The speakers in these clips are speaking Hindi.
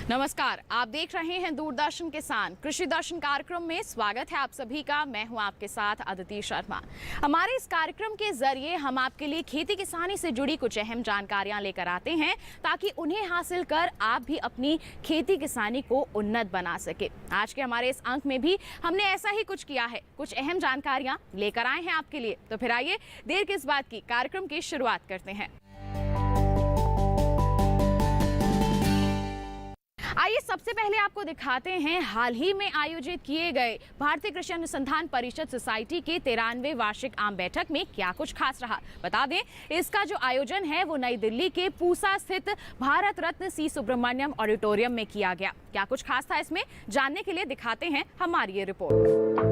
नमस्कार, आप देख रहे हैं दूरदर्शन किसान कृषि दर्शन कार्यक्रम में। स्वागत है आप सभी का। मैं हूं आपके साथ अदिति शर्मा। हमारे इस कार्यक्रम के जरिए हम आपके लिए खेती किसानी से जुड़ी कुछ अहम जानकारियां लेकर आते हैं ताकि उन्हें हासिल कर आप भी अपनी खेती किसानी को उन्नत बना सके। आज के हमारे इस अंक में भी हमने ऐसा ही कुछ किया है, कुछ अहम जानकारियां लेकर आए हैं आपके लिए। तो फिर आइए देर किस बात की, कार्यक्रम की शुरुआत करते हैं। आइए सबसे पहले आपको दिखाते हैं हाल ही में आयोजित किए गए भारतीय कृषि अनुसंधान परिषद सोसाइटी के 93वें वार्षिक आम बैठक में क्या कुछ खास रहा। बता दें, इसका जो आयोजन है वो नई दिल्ली के पूसा स्थित भारत रत्न सी सुब्रमण्यम ऑडिटोरियम में किया गया। क्या कुछ खास था इसमें, जानने के लिए दिखाते हैं हमारी ये रिपोर्ट।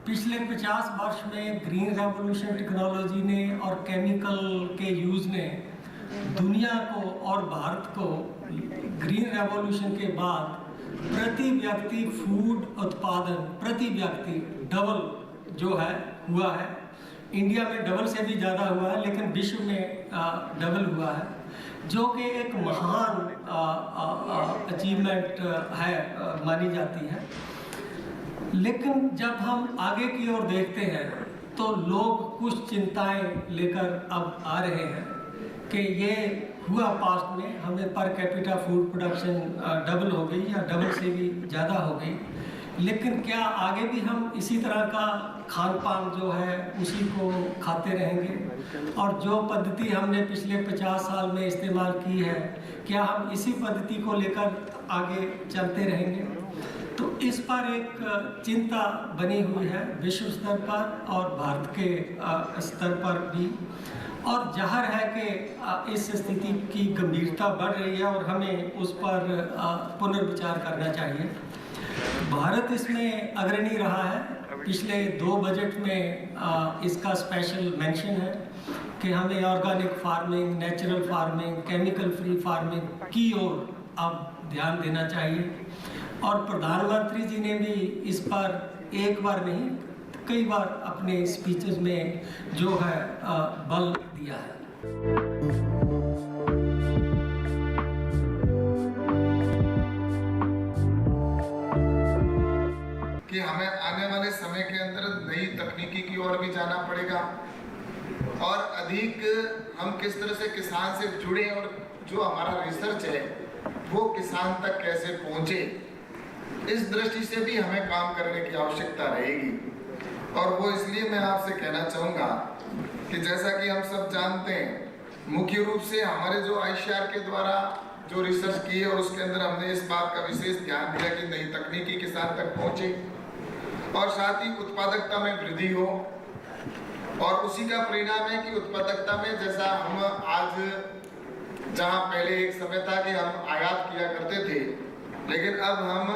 पिछले 50 वर्ष में ग्रीन रेवोल्यूशन टेक्नोलॉजी ने और केमिकल के यूज़ ने दुनिया को और भारत को ग्रीन रेवोल्यूशन के बाद प्रति व्यक्ति फूड उत्पादन प्रति व्यक्ति डबल जो है हुआ है। इंडिया में डबल से भी ज़्यादा हुआ है, लेकिन विश्व में डबल हुआ है, जो कि एक महान अचीवमेंट है मानी जाती है। लेकिन जब हम आगे की ओर देखते हैं तो लोग कुछ चिंताएं लेकर अब आ रहे हैं कि ये हुआ पास्ट में, हमें per capita food production double हो गई या डबल से भी ज़्यादा हो गई, लेकिन क्या आगे भी हम इसी तरह का खान पान जो है उसी को खाते रहेंगे? और जो पद्धति हमने पिछले 50 साल में इस्तेमाल की है, क्या हम इसी पद्धति को लेकर आगे चलते रहेंगे? तो इस पर एक चिंता बनी हुई है विश्व स्तर पर और भारत के स्तर पर भी, और जाहिर है कि इस स्थिति की गंभीरता बढ़ रही है और हमें उस पर पुनर्विचार करना चाहिए। भारत इसमें अग्रणी रहा है। पिछले 2 बजट में इसका स्पेशल मेंशन है कि हमें organic farming, natural farming, chemical free farming की ओर अब ध्यान देना चाहिए। और प्रधानमंत्री जी ने भी इस पर एक बार नहीं कई बार अपने स्पीचेस में जो है बल दिया है। कि हमें आने वाले समय के अंदर नई तकनीकी की ओर भी जाना पड़ेगा और अधिक हम किस तरह से किसान से जुड़े और जो हमारा रिसर्च है वो किसान तक कैसे पहुंचे, इस दृष्टि से भी हमें काम करने की आवश्यकता रहेगी। और वो इसलिए मैं आपसे कहना चाहूँगा कि जैसा कि हम सब जानते हैं, मुख्य रूप से हमारे जो ICAR के द्वारा जो रिसर्च की है और उसके अंदर हमने इस बात का विशेष ध्यान दिया कि नई तकनीकी किसान तक पहुँचे और साथ ही उत्पादकता में वृद्धि हो। और उसी का परिणाम है कि उत्पादकता में जैसा हम आज, जहाँ पहले एक समय था कि हम आयात किया करते थे, लेकिन अब हम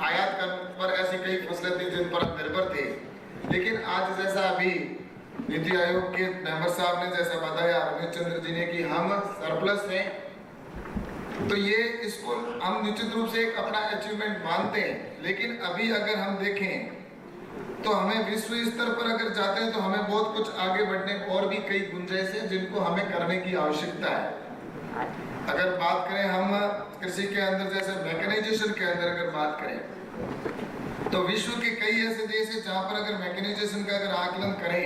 आयात पर ऐसी कई फसलें थी जिन पर निर्भर थे, लेकिन आज जैसा अभी नीति आयोग के मेंबर साहब ने जैसा बताया रमेश चंद्र जी ने कि हम सरप्लस हैं, तो ये इसको हम निश्चित रूप से एक अपना अचीवमेंट मानते हैं। लेकिन अभी अगर हम देखें तो हमें विश्व स्तर पर अगर जाते हैं तो हमें बहुत कुछ आगे बढ़ने और भी कई गुंजाइश है जिनको हमें करने की आवश्यकता है। अगर बात करें हम कृषि के अंदर, जैसे मैकेनाइजेशन के अंदर अगर बात करें तो विश्व के कई ऐसे देश हैं जहाँ पर अगर मैकेनाइजेशन का अगर आकलन करें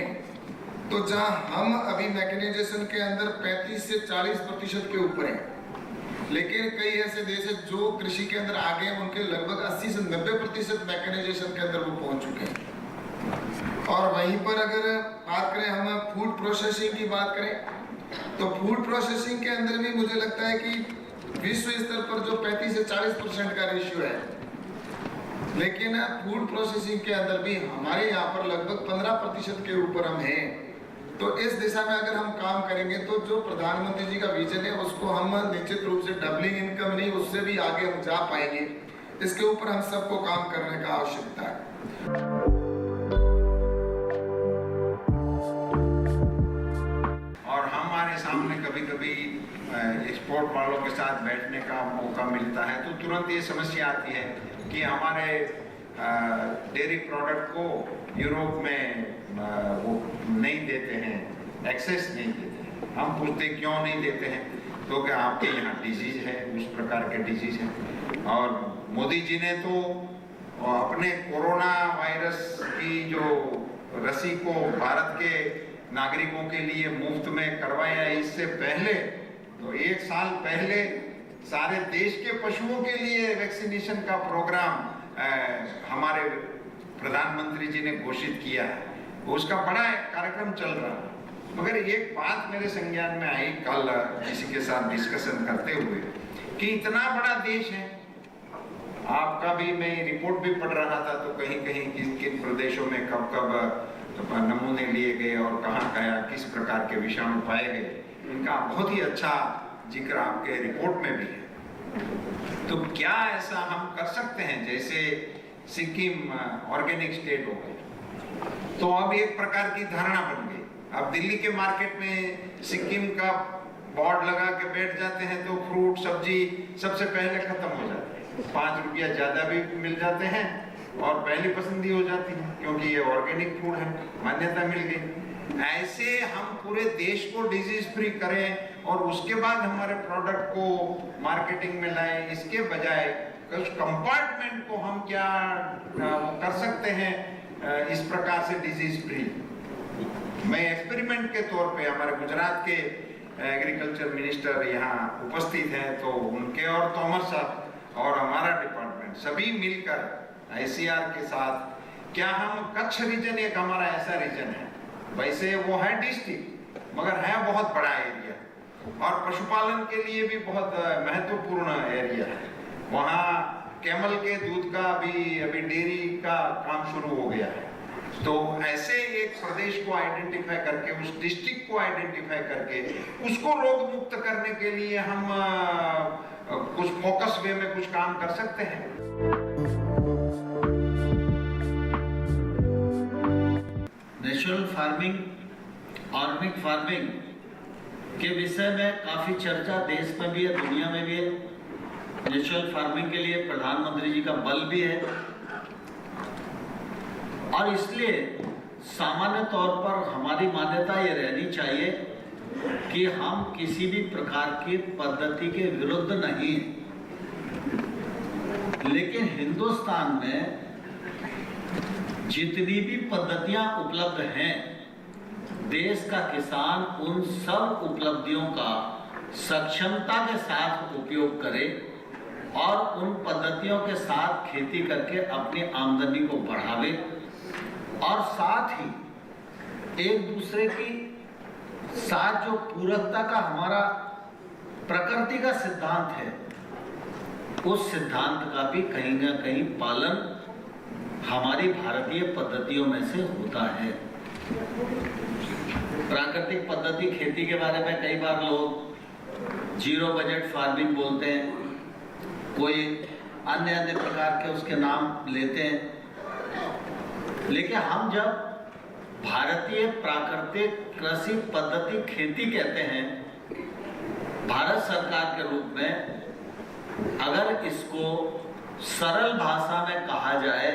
तो जहाँ हम अभी मैकेनाइजेशन के अंदर 35 से 40% के ऊपर हैं, लेकिन कई ऐसे देश हैं जो कृषि के अंदर आगे हैं, उनके लगभग 80 से 90% मैकेनाइजेशन के अंदर वो पहुँच चुके हैं। और वहीं पर अगर बात करें हम फूड प्रोसेसिंग की बात करें तो फूड प्रोसेसिंग के अंदर भी मुझे लगता है कि विश्व स्तर पर जो 35 से 40% का रेशियो है, लेकिन फूड प्रोसेसिंग के अंदर भी हमारे यहाँ पर लगभग 15% के ऊपर हम हैं। तो इस दिशा में अगर हम काम करेंगे तो जो प्रधानमंत्री जी का विजन है उसको हम निश्चित रूप से डबलिंग इनकम नहीं, उससे भी आगे हम जा पाएंगे। इसके ऊपर हम सबको काम करने का आवश्यकता है। और हमारे सामने कभी कभी एक्सपोर्ट वालों के साथ बैठने का मौका मिलता है तो तुरंत ये समस्या आती है कि हमारे डेयरी प्रोडक्ट को यूरोप में वो नहीं देते हैं, एक्सेस नहीं देते हैं। हम पूछते क्यों नहीं देते हैं, तो क्या आपके यहाँ डिजीज है, उस प्रकार के डिजीज है। और मोदी जी ने तो अपने कोरोना वायरस की जो रसी को भारत के नागरिकों के लिए मुफ्त में करवाया। इससे पहले तो 1 साल पहले सारे देश के पशुओं के लिए वैक्सीनेशन का प्रोग्राम हमारे प्रधानमंत्री जी ने घोषित किया है। उसका बड़ा कार्यक्रम चल रहा है। मगर एक बात मेरे संज्ञान में आई कल किसी के साथ डिस्कशन करते हुए कि इतना बड़ा देश है, आपका भी मैं रिपोर्ट भी पढ़ रहा था तो कहीं कहीं किन किन प्रदेशों में कब कब नमूने लिए गए और कहाँ गया, किस प्रकार के विषाणु पाए गए, इनका बहुत ही अच्छा जिक्र आपके रिपोर्ट में भी है। तो क्या ऐसा हम कर सकते हैं, जैसे सिक्किम ऑर्गेनिक स्टेट हो गई तो अब एक प्रकार की धारणा बन गई। अब दिल्ली के मार्केट में सिक्किम का बोर्ड लगा के बैठ जाते हैं तो फ्रूट सब्जी सबसे पहले खत्म हो जाते हैं, 5 रुपया ज्यादा भी मिल जाते हैं और पहली पसंदी हो जाती है क्योंकि ये ऑर्गेनिक फूड है, मान्यता मिल गई। ऐसे हम पूरे देश को डिजीज फ्री करें और उसके बाद हमारे प्रोडक्ट को मार्केटिंग में लाएं, इसके बजाय कुछ कंपार्टमेंट को हम क्या कर सकते हैं इस प्रकार से डिजीज फ्री। मैं एक्सपेरिमेंट के तौर पे हमारे गुजरात के एग्रीकल्चर मिनिस्टर यहाँ उपस्थित हैं तो उनके और तोमर साहब और हमारा डिपार्टमेंट सभी मिलकर ICR के साथ क्या हम कच्छ रीजन एक हमारा ऐसा रीजन है, वैसे वो है डिस्ट्रिक्ट मगर है बहुत बड़ा एरिया और पशुपालन के लिए भी बहुत महत्वपूर्ण एरिया है। वहाँ कैमल के दूध का भी अभी डेयरी का काम शुरू हो गया है। तो ऐसे एक प्रदेश को आइडेंटिफाई करके, उस डिस्ट्रिक्ट को आइडेंटिफाई करके उसको रोग मुक्त करने के लिए हम कुछ फोकस वे में कुछ काम कर सकते हैं। नेचुरल फार्मिंग, ऑर्गेनिक फार्मिंग के विषय में काफी चर्चा देश में भी है, दुनिया में भी है। नेचुरल फार्मिंग के लिए प्रधानमंत्री जी का बल भी है और इसलिए सामान्य तौर पर हमारी मान्यता ये रहनी चाहिए कि हम किसी भी प्रकार की पद्धति के विरुद्ध नहीं, लेकिन हिंदुस्तान में जितनी भी पद्धतियां उपलब्ध हैं, देश का किसान उन सब उपलब्धियों का सक्षमता के साथ उपयोग करे और उन पद्धतियों के साथ खेती करके अपनी आमदनी को बढ़ावे और साथ ही एक दूसरे की साथ जो पूरकता का हमारा प्रकृति का सिद्धांत है, उस सिद्धांत का भी कहीं ना कहीं पालन हमारी भारतीय पद्धतियों में से होता है। प्राकृतिक पद्धति खेती के बारे में कई बार लोग जीरो बजट फार्मिंग बोलते हैं, कोई अन्य प्रकार के उसके नाम लेते हैं, लेकिन हम जब भारतीय प्राकृतिक कृषि पद्धति खेती कहते हैं, भारत सरकार के रूप में अगर इसको सरल भाषा में कहा जाए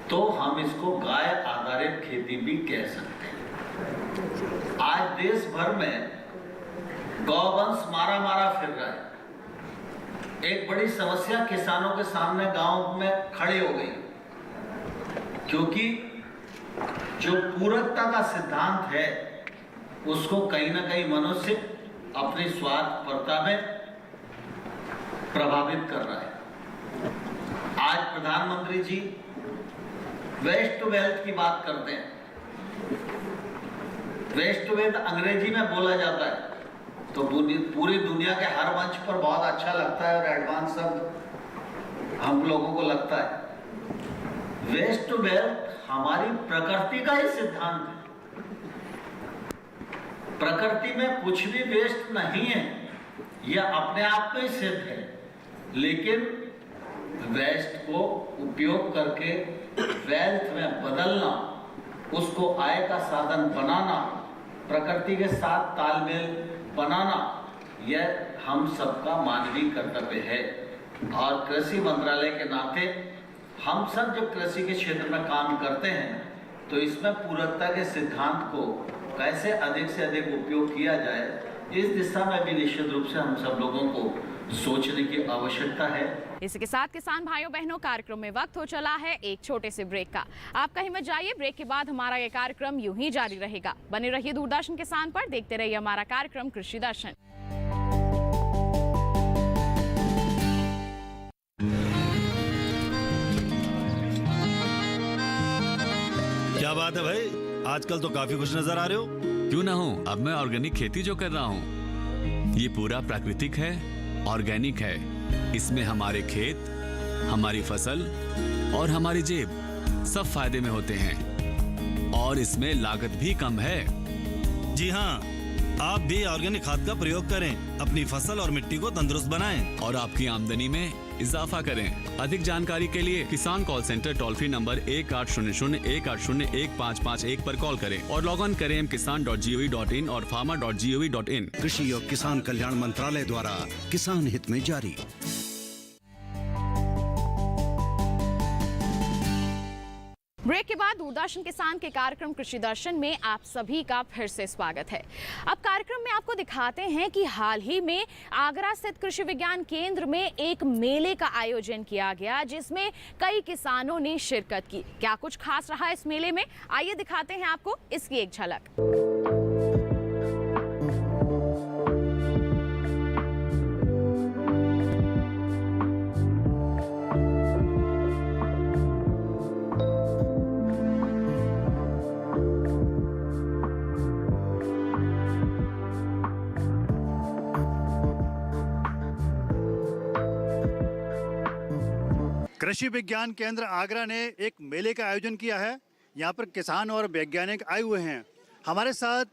तो हम इसको गाय आधारित खेती भी कह सकते हैं। आज देश भर में गौवंश मारा फिर रहा है। एक बड़ी समस्या किसानों के सामने गांव में खड़ी हो गई, क्योंकि जो पूरकता का सिद्धांत है उसको कहीं ना कहीं मनुष्य अपनी स्वार्थपरता में प्रभावित कर रहा है। आज प्रधानमंत्री जी वेस्ट टू वेल्थ की बात करते हैं। वेस्ट टू वेल्थ अंग्रेजी में बोला जाता है तो पूरी दुनिया के हर मंच पर बहुत अच्छा लगता है और एडवांस सब हम लोगों को लगता है। वेस्ट टू वेल्थ हमारी प्रकृति का ही सिद्धांत है। प्रकृति में कुछ भी वेस्ट नहीं है, यह अपने आप में सिद्ध है, लेकिन वेस्ट को उपयोग करके वेल्थ में बदलना, उसको आय का साधन बनाना, प्रकृति के साथ तालमेल बनाना, यह हम सबका मानवीय कर्तव्य है। और कृषि मंत्रालय के नाते हम सब जब कृषि के क्षेत्र में काम करते हैं तो इसमें पूरकता के सिद्धांत को कैसे अधिक से अधिक उपयोग किया जाए, इस दिशा में भी निश्चित रूप से हम सब लोगों को सोचने की आवश्यकता है। इसी के साथ किसान भाइयों बहनों, कार्यक्रम में वक्त हो चला है एक छोटे से ब्रेक का। आप कहीं मत जाइए, ब्रेक के बाद हमारा ये कार्यक्रम यूं ही जारी रहेगा। बने रहिए दूरदर्शन किसान पर, देखते रहिए हमारा कार्यक्रम कृषि दर्शन। क्या बात है भाई, आजकल तो काफी खुश नजर आ रहे हो। क्यों ना हूँ, अब मैं ऑर्गेनिक खेती जो कर रहा हूँ ये पूरा प्राकृतिक है, ऑर्गेनिक है। इसमें हमारे खेत, हमारी फसल और हमारी जेब सब फायदे में होते हैं और इसमें लागत भी कम है। जी हाँ, आप भी ऑर्गेनिक खाद का प्रयोग करें, अपनी फसल और मिट्टी को तंदुरुस्त बनाएं और आपकी आमदनी में इजाफा करें। अधिक जानकारी के लिए किसान call centre toll free number 1800-180-1551 पर कॉल करें और लॉग ऑन करें kisan.gov.in और farmer.gov.in। कृषि और किसान कल्याण मंत्रालय द्वारा किसान हित में जारी। ब्रेक के बाद दूरदर्शन किसान के कार्यक्रम कृषि दर्शन में आप सभी का फिर से स्वागत है। अब कार्यक्रम में आपको दिखाते हैं कि हाल ही में आगरा स्थित कृषि विज्ञान केंद्र में एक मेले का आयोजन किया गया, जिसमें कई किसानों ने शिरकत की। क्या कुछ खास रहा इस मेले में, आइए दिखाते हैं आपको इसकी एक झलक। कृषि विज्ञान केंद्र आगरा ने एक मेले का आयोजन किया है। यहाँ पर किसान और वैज्ञानिक आए हुए हैं। हमारे साथ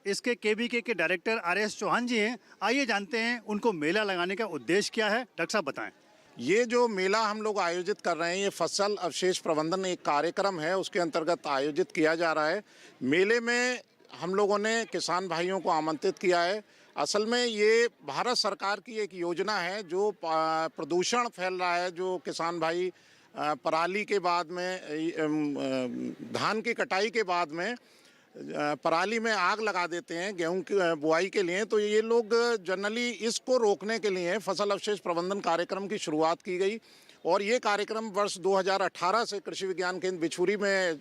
इसके केवीके के डायरेक्टर RS चौहान जी हैं। आइए जानते हैं उनको मेला लगाने का उद्देश्य क्या है। डॉक्टर साहब बताएं। ये जो मेला हम लोग आयोजित कर रहे हैं, ये फसल अवशेष प्रबंधन एक कार्यक्रम है, उसके अंतर्गत आयोजित किया जा रहा है। मेले में हम लोगों ने किसान भाइयों को आमंत्रित किया है। असल में ये भारत सरकार की एक योजना है जो प्रदूषण फैल रहा है, जो किसान भाई पराली के बाद में, धान की कटाई के बाद में पराली में आग लगा देते हैं गेहूं की बुआई के लिए। तो ये लोग जनरली इसको रोकने के लिए फसल अवशेष प्रबंधन कार्यक्रम की शुरुआत की गई और ये कार्यक्रम वर्ष 2018 से कृषि विज्ञान केंद्र बिछुरी में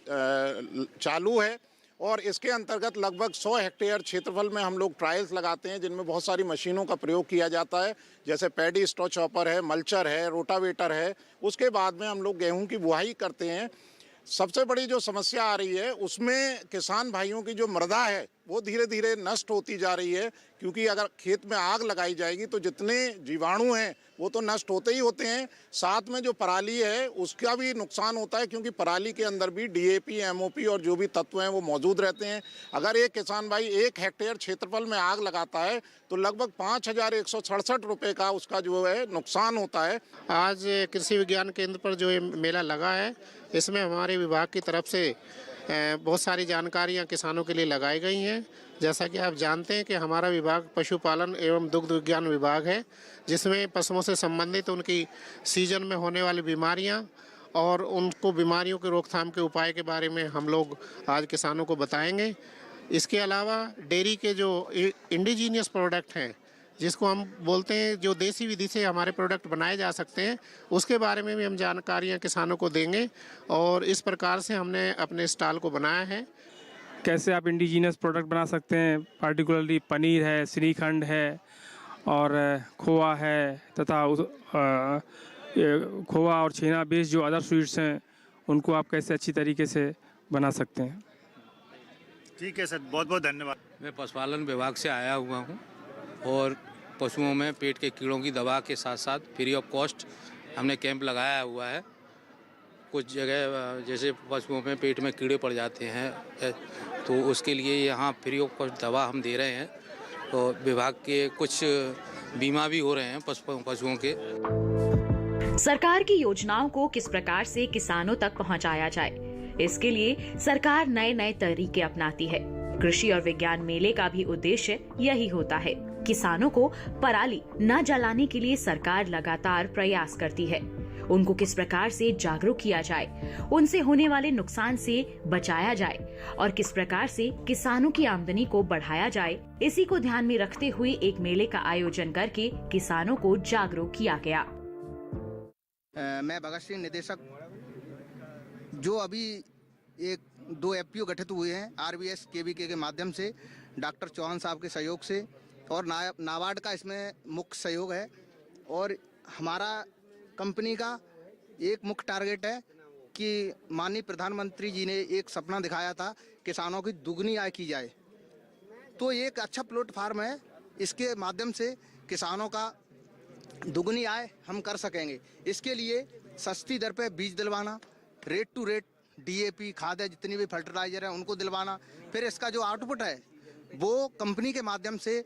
चालू है और इसके अंतर्गत लगभग 100 हेक्टेयर क्षेत्रफल में हम लोग ट्रायल्स लगाते हैं, जिनमें बहुत सारी मशीनों का प्रयोग किया जाता है, जैसे पैडी स्ट्रॉ चॉपर है, मल्चर है, रोटावेटर है। उसके बाद में हम लोग गेहूं की बुआई करते हैं। सबसे बड़ी जो समस्या आ रही है उसमें किसान भाइयों की जो मृदा है वो धीरे धीरे नष्ट होती जा रही है, क्योंकि अगर खेत में आग लगाई जाएगी तो जितने जीवाणु हैं वो तो नष्ट होते ही होते हैं, साथ में जो पराली है उसका भी नुकसान होता है, क्योंकि पराली के अंदर भी DAP, MOP और जो भी तत्व हैं वो मौजूद रहते हैं। अगर एक किसान भाई 1 हेक्टेयर क्षेत्रफल में आग लगाता है तो लगभग 5,167 रुपये का उसका जो है नुकसान होता है। आज कृषि विज्ञान केंद्र पर जो ये मेला लगा है, इसमें हमारे विभाग की तरफ से बहुत सारी जानकारियां किसानों के लिए लगाई गई हैं। जैसा कि आप जानते हैं कि हमारा विभाग पशुपालन एवं दुग्ध विज्ञान विभाग है, जिसमें पशुओं से संबंधित उनकी सीजन में होने वाली बीमारियां और उनको बीमारियों के रोकथाम के उपाय के बारे में हम लोग आज किसानों को बताएंगे। इसके अलावा डेयरी के जो इंडिजीनियस प्रोडक्ट हैं, जिसको हम बोलते हैं जो देसी विधि से हमारे प्रोडक्ट बनाए जा सकते हैं, उसके बारे में भी हम जानकारियाँ किसानों को देंगे और इस प्रकार से हमने अपने स्टॉल को बनाया है। कैसे आप इंडिजीनियस प्रोडक्ट बना सकते हैं, पार्टिकुलरली पनीर है, श्रीखंड है और खोआ है तथा खोआ और छेना बेस्ड जो अदर स्वीट्स हैं उनको आप कैसे अच्छी तरीके से बना सकते हैं। ठीक है सर, बहुत बहुत धन्यवाद। मैं पशुपालन विभाग से आया हुआ हूँ और पशुओं में पेट के कीड़ों की दवा के साथ साथ फ्री ऑफ कॉस्ट हमने कैंप लगाया हुआ है कुछ जगह जैसे पशुओं में पेट में कीड़े पड़ जाते हैं, तो उसके लिए यहाँ फ्री ऑफ कॉस्ट दवा हम दे रहे हैं। तो विभाग के कुछ बीमा भी हो रहे हैं पशुओं के। सरकार की योजनाओं को किस प्रकार से किसानों तक पहुंचाया जाए, इसके लिए सरकार नए नए तरीके अपनाती है। कृषि और विज्ञान मेले का भी उद्देश्य यही होता है। किसानों को पराली न जलाने के लिए सरकार लगातार प्रयास करती है। उनको किस प्रकार से जागरूक किया जाए, उनसे होने वाले नुकसान से बचाया जाए और किस प्रकार से किसानों की आमदनी को बढ़ाया जाए, इसी को ध्यान में रखते हुए एक मेले का आयोजन करके किसानों को जागरूक किया गया। मैं भगत सिंह, निदेशक, जो अभी 1-2 एफपीओ गठित हुए हैं आरबीएस केवीके के माध्यम से, डॉक्टर चौहान साहब के सहयोग से, और नाबार्ड का इसमें मुख्य सहयोग है। और हमारा कंपनी का एक मुख्य टारगेट है कि माननीय प्रधानमंत्री जी ने एक सपना दिखाया था, किसानों की दुगनी आय की जाए। तो ये एक अच्छा प्लेटफार्म है, इसके माध्यम से किसानों का दुगनी आय हम कर सकेंगे। इसके लिए सस्ती दर पे बीज दिलवाना, रेट टू रेट डीएपी खाद है, जितनी भी फर्टिलाइजर है उनको दिलवाना, फिर इसका जो आउटपुट है वो कंपनी के माध्यम से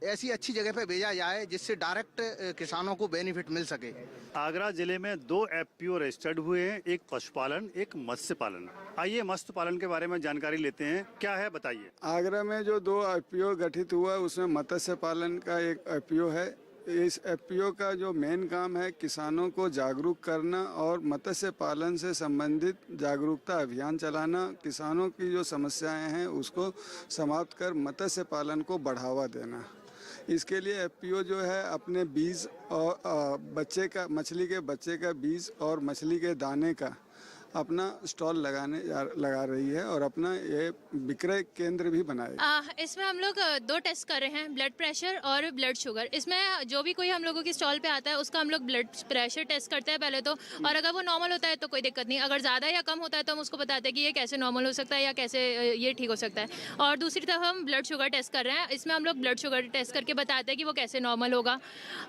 ऐसी अच्छी जगह पे भेजा जाए जिससे डायरेक्ट किसानों को बेनिफिट मिल सके। आगरा जिले में 2 एफपीओ रजिस्टर्ड हुए हैं, एक पशुपालन, एक मत्स्य पालन। आइए मत्स्य पालन के बारे में जानकारी लेते हैं, क्या है बताइए। आगरा में जो 2 एफपीओ गठित हुआ है उसमें मत्स्य पालन का एक एफपीओ है। इस एफपीओ का जो मेन काम है किसानों को जागरूक करना और मत्स्य पालन से संबंधित जागरूकता अभियान चलाना, किसानों की जो समस्याएं हैं उसको समाप्त कर मत्स्य पालन को बढ़ावा देना। इसके लिए एफपीओ जो है अपने बीज और मछली के बच्चे का बीज और मछली के दाने का अपना स्टॉल लगा रही है और अपना ये विक्रय केंद्र भी बनाए। इसमें हम लोग 2 टेस्ट कर रहे हैं, ब्लड प्रेशर और ब्लड शुगर। इसमें जो भी कोई हम लोगों की स्टॉल पे आता है उसका हम लोग ब्लड प्रेशर टेस्ट करते हैं पहले तो, और अगर वो नॉर्मल होता है तो कोई दिक्कत नहीं, अगर ज़्यादा या कम होता है तो हम उसको बताते हैं कि ये कैसे नॉर्मल हो सकता है या कैसे ये ठीक हो सकता है। और दूसरी तरफ हम ब्लड शुगर टेस्ट कर रहे हैं, इसमें हम लोग ब्लड शुगर टेस्ट करके बताते हैं कि वो कैसे नॉर्मल होगा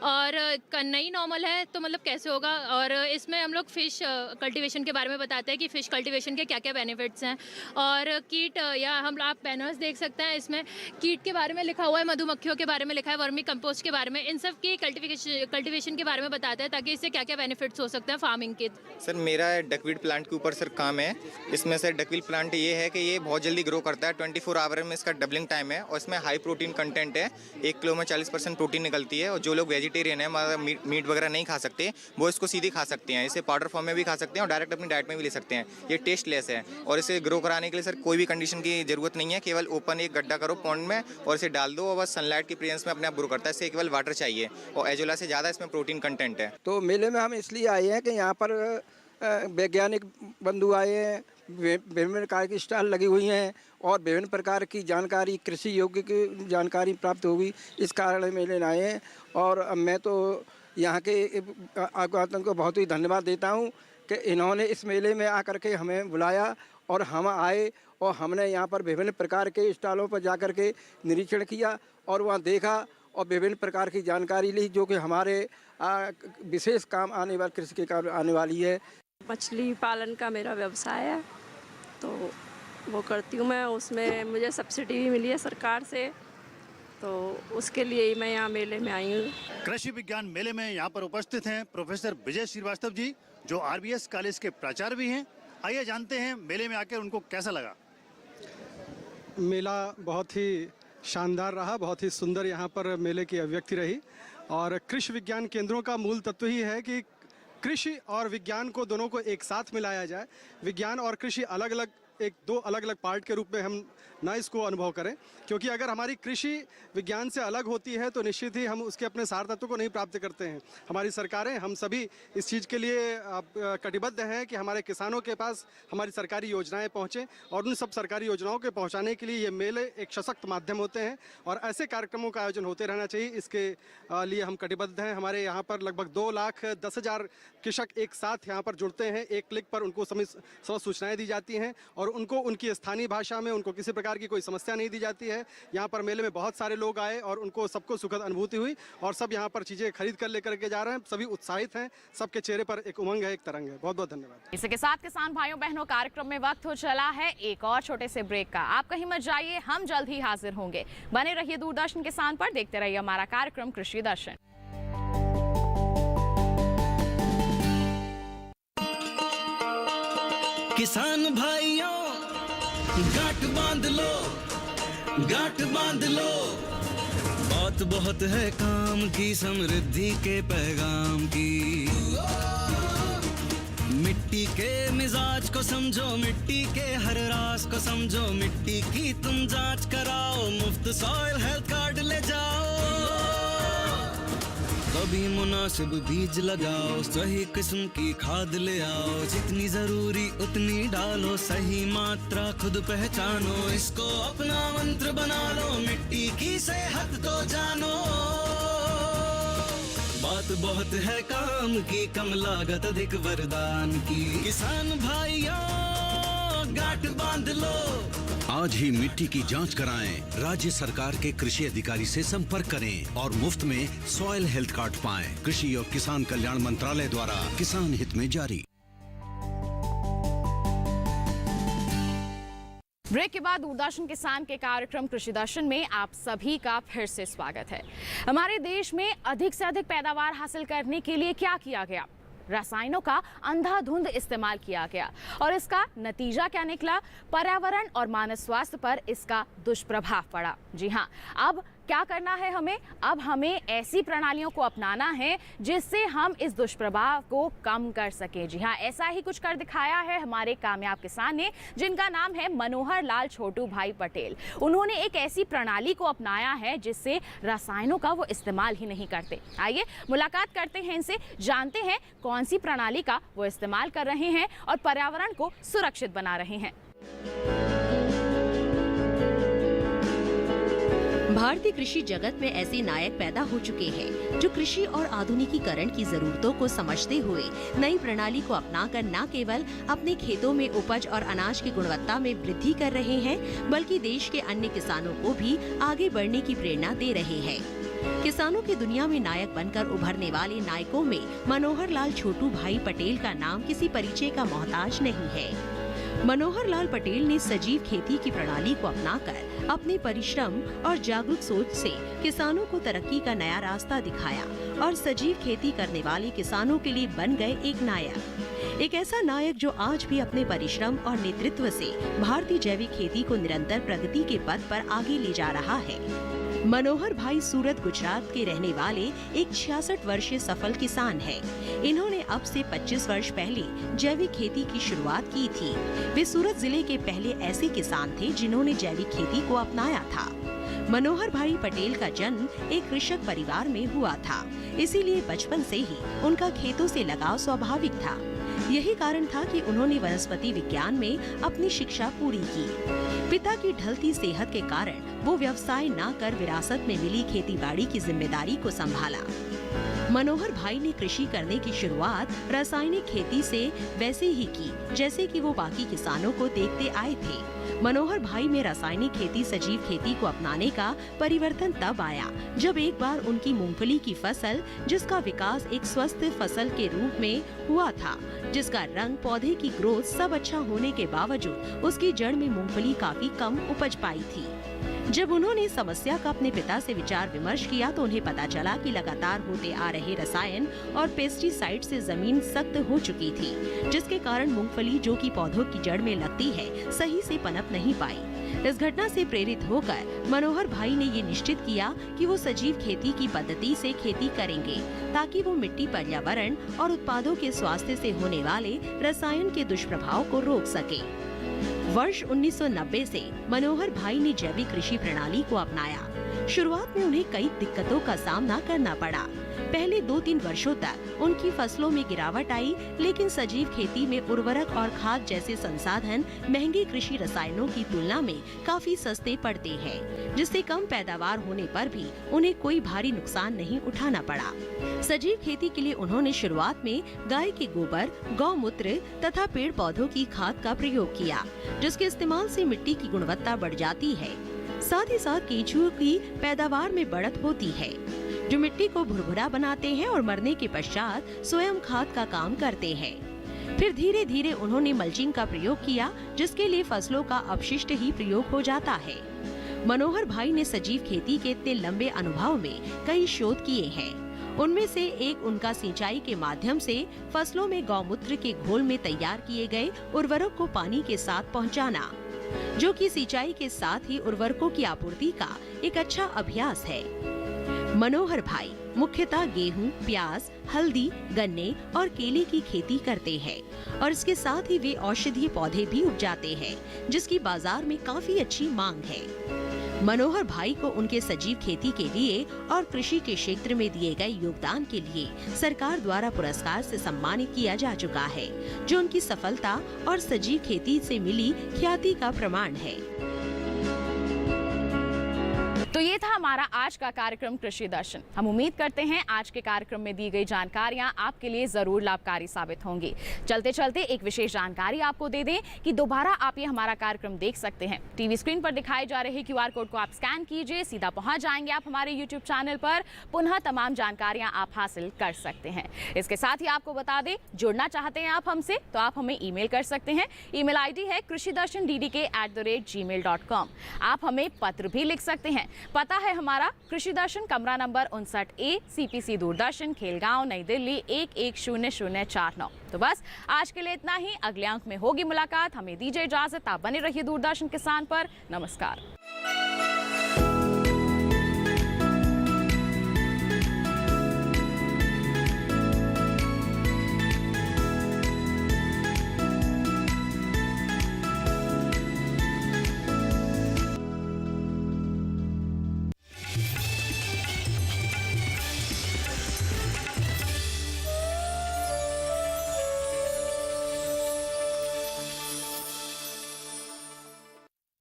और नहीं नॉर्मल है तो मतलब कैसे होगा। और इसमें हम लोग फिश कल्टिवेशन के बारे में बताते हैं कि फिश कल्टीवेशन के क्या क्या बेनिफिट्स हैं। और कीट या आप बैनर्स देख सकते हैं, इसमें कीट के बारे में लिखा हुआ है, मधुमक्खियों के बारे में लिखा है, वर्मी कंपोस्ट के बारे में, इन सब की कल्टीवेशन के बारे में बताते हैं ताकि इससे क्या क्या बेनिफिट्स हो सकते हैं फार्मिंग के। सर मेरा डकवीट प्लांट के ऊपर सर काम है। इसमें सर डकवीट प्लांट ये है कि ये बहुत जल्दी ग्रो करता है, 24 आवर में इसका डबलिंग टाइम है और इसमें हाई प्रोटीन कंटेंट है। 1 किलो में 40% प्रोटीन निकलती है और जो लोग वेजिटेरियन है, मतलब मीट वगैरह नहीं खा सकते, वो इसको सीधे खा सकते हैं। इसे पाउडर फॉर्म में भी खा सकते हैं और डायरेक्ट अपनी डाइट में भी ले सकते हैं। ये टेस्टलेस है और इसे ग्रो कराने के लिए सर कोई भी कंडीशन की जरूरत नहीं है, केवल ओपन एक गड्ढा करो पॉन्ड में और इसे डाल दो और बस सनलाइट की प्रेजेंस में अपने आप ग्रो करता है। इससे केवल वाटर चाहिए और एजोला से ज़्यादा इसमें प्रोटीन कंटेंट है। तो मेले में हम इसलिए आए हैं कि यहाँ पर वैज्ञानिक बंधु आए हैं, विभिन्न प्रकार की स्टॉल लगी हुई हैं और विभिन्न प्रकार की जानकारी, कृषि योग्य की जानकारी प्राप्त होगी, इस कारण मेले में आए हैं। और मैं तो यहाँ के आगुवान को बहुत ही धन्यवाद देता हूँ कि इन्होंने इस मेले में आकर के हमें बुलाया और हम आए और हमने यहाँ पर विभिन्न प्रकार के स्टॉलों पर जाकर के निरीक्षण किया और वहाँ देखा और विभिन्न प्रकार की जानकारी ली जो कि हमारे विशेष काम आने वाले कृषि के काम आने वाली है। मछली पालन का मेरा व्यवसाय है तो वो करती हूँ मैं, उसमें मुझे सब्सिडी भी मिली है सरकार से, तो उसके लिए ही मैं यहाँ मेले में आई हूँ। कृषि विज्ञान मेले में यहाँ पर उपस्थित हैं प्रोफेसर विजय श्रीवास्तव जी, जो आरबीएस कॉलेज के प्राचार्य भी हैं। आइए जानते हैं मेले में आकर उनको कैसा लगा। मेला बहुत ही शानदार रहा, बहुत ही सुंदर यहाँ पर मेले की अभिव्यक्ति रही। और कृषि विज्ञान केंद्रों का मूल तत्व ही है कि कृषि और विज्ञान को दोनों को एक साथ मिलाया जाए। विज्ञान और कृषि अलग अलग दो अलग अलग पार्ट के रूप में हम ना इसको अनुभव करें, क्योंकि अगर हमारी कृषि विज्ञान से अलग होती है तो निश्चित ही हम उसके अपने सार तत्व को नहीं प्राप्त करते हैं। हमारी सरकारें, हम सभी इस चीज़ के लिए कटिबद्ध हैं कि हमारे किसानों के पास हमारी सरकारी योजनाएं पहुँचें और उन सब सरकारी योजनाओं के पहुँचाने के लिए ये मेले एक सशक्त माध्यम होते हैं और ऐसे कार्यक्रमों का आयोजन होते रहना चाहिए। इसके लिए हम कटिबद्ध हैं। हमारे यहाँ पर लगभग 2,10,000 कृषक एक साथ यहाँ पर जुड़ते हैं। एक क्लिक पर उनको समस्त सूचनाएँ दी जाती हैं और उनको उनकी स्थानीय भाषा में उनको किसी प्रकार की कोई समस्या नहीं दी जाती है। यहाँ पर मेले में बहुत सारे लोग आए और उनको सबको सुखद अनुभूति हुई और सब यहाँ पर चीज़ें खरीद कर लेकर के जा रहे हैं। सभी उत्साहित हैं, सबके चेहरे पर एक उमंग है, एक तरंग है। बहुत बहुत धन्यवाद। इसी के साथ किसान भाइयों बहनों, कार्यक्रम में वक्त हो चला है एक और छोटे से ब्रेक का। आप कहीं मत जाइए, हम जल्द ही हाजिर होंगे। बने रहिए दूरदर्शन किसान पर, देखते रहिए हमारा कार्यक्रम कृषि दर्शन। किसान भाइयों गांठ बांध लो, गांठ बांध लो, बात बहुत है काम की, समृद्धि के पैगाम की। मिट्टी के मिजाज को समझो, मिट्टी के हर राज को समझो, मिट्टी की तुम जांच कराओ, मुफ्त सॉइल हेल्थ कार्ड ले जाओ। कभी मुनासिब बीज लगाओ, सही किस्म की खाद ले आओ, जितनी जरूरी उतनी डालो, सही मात्रा खुद पहचानो, इसको अपना मंत्र बना लो, मिट्टी की सेहत तो जानो। बात बहुत है काम की, कम लागत अधिक वरदान की। किसान भाइयों गांठ बांध लो, आज ही मिट्टी की जांच कराएं, राज्य सरकार के कृषि अधिकारी से संपर्क करें और मुफ्त में सॉइल हेल्थ कार्ड पाएं। कृषि और किसान कल्याण मंत्रालय द्वारा किसान हित में जारी। ब्रेक के बाद दूरदर्शन किसान के कार्यक्रम कृषि दर्शन में आप सभी का फिर से स्वागत है। हमारे देश में अधिक से अधिक पैदावार हासिल करने के लिए क्या किया गया? रसायनों का अंधाधुंध इस्तेमाल किया गया और इसका नतीजा क्या निकला? पर्यावरण और मानव स्वास्थ्य पर इसका दुष्प्रभाव पड़ा। जी हाँ, अब क्या करना है हमें? अब हमें ऐसी प्रणालियों को अपनाना है जिससे हम इस दुष्प्रभाव को कम कर सकें। जी हाँ, ऐसा ही कुछ कर दिखाया है हमारे कामयाब किसान ने, जिनका नाम है मनोहर लाल छोटू भाई पटेल। उन्होंने एक ऐसी प्रणाली को अपनाया है जिससे रसायनों का वो इस्तेमाल ही नहीं करते। आइए मुलाकात करते हैं इनसे, जानते हैं कौन सी प्रणाली का वो इस्तेमाल कर रहे हैं और पर्यावरण को सुरक्षित बना रहे हैं। भारतीय कृषि जगत में ऐसे नायक पैदा हो चुके हैं जो कृषि और आधुनिकीकरण की जरूरतों को समझते हुए नई प्रणाली को अपनाकर न केवल अपने खेतों में उपज और अनाज की गुणवत्ता में वृद्धि कर रहे हैं, बल्कि देश के अन्य किसानों को भी आगे बढ़ने की प्रेरणा दे रहे हैं। किसानों की दुनिया में नायक बनकर उभरने वाले नायकों में मनोहर लाल छोटू भाई पटेल का नाम किसी परिचय का मोहताज नहीं है। मनोहर लाल पटेल ने सजीव खेती की प्रणाली को अपनाकर अपने परिश्रम और जागरूक सोच से किसानों को तरक्की का नया रास्ता दिखाया और सजीव खेती करने वाले किसानों के लिए बन गए एक नायक। एक ऐसा नायक जो आज भी अपने परिश्रम और नेतृत्व से भारतीय जैविक खेती को निरंतर प्रगति के पथ पर आगे ले जा रहा है। मनोहर भाई सूरत गुजरात के रहने वाले एक 66 वर्षीय सफल किसान हैं। इन्होंने अब से 25 वर्ष पहले जैविक खेती की शुरुआत की थी। वे सूरत जिले के पहले ऐसे किसान थे जिन्होंने जैविक खेती को अपनाया था। मनोहर भाई पटेल का जन्म एक कृषक परिवार में हुआ था, इसीलिए बचपन से ही उनका खेतों से लगाव स्वाभाविक था। यही कारण था कि उन्होंने वनस्पति विज्ञान में अपनी शिक्षा पूरी की। पिता की ढलती सेहत के कारण वो व्यवसाय न कर विरासत में मिली खेतीबाड़ी की जिम्मेदारी को संभाला। मनोहर भाई ने कृषि करने की शुरुआत रासायनिक खेती से वैसे ही की जैसे कि वो बाकी किसानों को देखते आए थे। मनोहर भाई में रासायनिक खेती सजीव खेती को अपनाने का परिवर्तन तब आया जब एक बार उनकी मूंगफली की फसल, जिसका विकास एक स्वस्थ फसल के रूप में हुआ था, जिसका रंग, पौधे की ग्रोथ सब अच्छा होने के बावजूद उसकी जड़ में मूंगफली काफी कम उपज पाई थी। जब उन्होंने समस्या का अपने पिता से विचार विमर्श किया तो उन्हें पता चला कि लगातार होते आ रहे रसायन और पेस्टिसाइड से जमीन सख्त हो चुकी थी, जिसके कारण मूंगफली जो कि पौधों की जड़ में लगती है, सही से पनप नहीं पाई। इस घटना से प्रेरित होकर मनोहर भाई ने ये निश्चित किया कि वो सजीव खेती की पद्धति से खेती करेंगे ताकि वो मिट्टी, पर्यावरण और उत्पादों के स्वास्थ्य से होने वाले रसायन के दुष्प्रभाव को रोक सके। वर्ष 1990 से मनोहर भाई ने जैविक कृषि प्रणाली को अपनाया। शुरुआत में उन्हें कई दिक्कतों का सामना करना पड़ा। पहले 2-3 वर्षों तक उनकी फसलों में गिरावट आई, लेकिन सजीव खेती में उर्वरक और खाद जैसे संसाधन महंगे कृषि रसायनों की तुलना में काफी सस्ते पड़ते हैं, जिससे कम पैदावार होने पर भी उन्हें कोई भारी नुकसान नहीं उठाना पड़ा। सजीव खेती के लिए उन्होंने शुरुआत में गाय के गोबर, गौमूत्र तथा पेड़ पौधों की खाद का प्रयोग किया, जिसके इस्तेमाल से मिट्टी की गुणवत्ता बढ़ जाती है। साथ ही साथ केंचुओं की पैदावार में बढ़त होती है, जो मिट्टी को भुरभुरा बनाते हैं और मरने के पश्चात स्वयं खाद का काम करते हैं। फिर धीरे धीरे उन्होंने मल्चिंग का प्रयोग किया, जिसके लिए फसलों का अपशिष्ट ही प्रयोग हो जाता है। मनोहर भाई ने सजीव खेती के इतने लंबे अनुभव में कई शोध किए हैं। उनमें से एक उनका सिंचाई के माध्यम से फसलों में गौमूत्र के घोल में तैयार किए गए उर्वरक को पानी के साथ पहुंचाना, जो कि सिंचाई के साथ ही उर्वरकों की आपूर्ति का एक अच्छा अभ्यास है। मनोहर भाई मुख्यतः गेहूं, प्याज, हल्दी, गन्ने और केले की खेती करते हैं और इसके साथ ही वे औषधीय पौधे भी उपजाते हैं, जिसकी बाजार में काफी अच्छी मांग है। मनोहर भाई को उनके सजीव खेती के लिए और कृषि के क्षेत्र में दिए गए योगदान के लिए सरकार द्वारा पुरस्कार से सम्मानित किया जा चुका है, जो उनकी सफलता और सजीव खेती से मिली ख्याति का प्रमाण है। तो ये था हमारा आज का कार्यक्रम कृषि दर्शन। हम उम्मीद करते हैं आज के कार्यक्रम में दी गई जानकारियां आपके लिए जरूर लाभकारी साबित होंगी। चलते चलते एक विशेष जानकारी आपको दे दें कि दोबारा आप ये हमारा कार्यक्रम देख सकते हैं। टीवी स्क्रीन पर दिखाए जा रहे QR कोड को आप स्कैन कीजिए, सीधा पहुंच जाएंगे आप हमारे YouTube चैनल पर। पुनः तमाम जानकारियां आप हासिल कर सकते हैं। इसके साथ ही आपको बता दें, जुड़ना चाहते हैं आप हमसे तो आप हमें ईमेल कर सकते हैं। ईमेल ID है krishidarshandddk@gmail.com। आप हमें पत्र भी लिख सकते हैं। पता है हमारा कृषि दर्शन, कमरा number 59A, CPC Doordarshan, Khelgaon, नई दिल्ली 110049। तो बस आज के लिए इतना ही। अगले अंक में होगी मुलाकात। हमें दीजिए इजाजत। आप बने रहिए दूरदर्शन किसान पर। नमस्कार।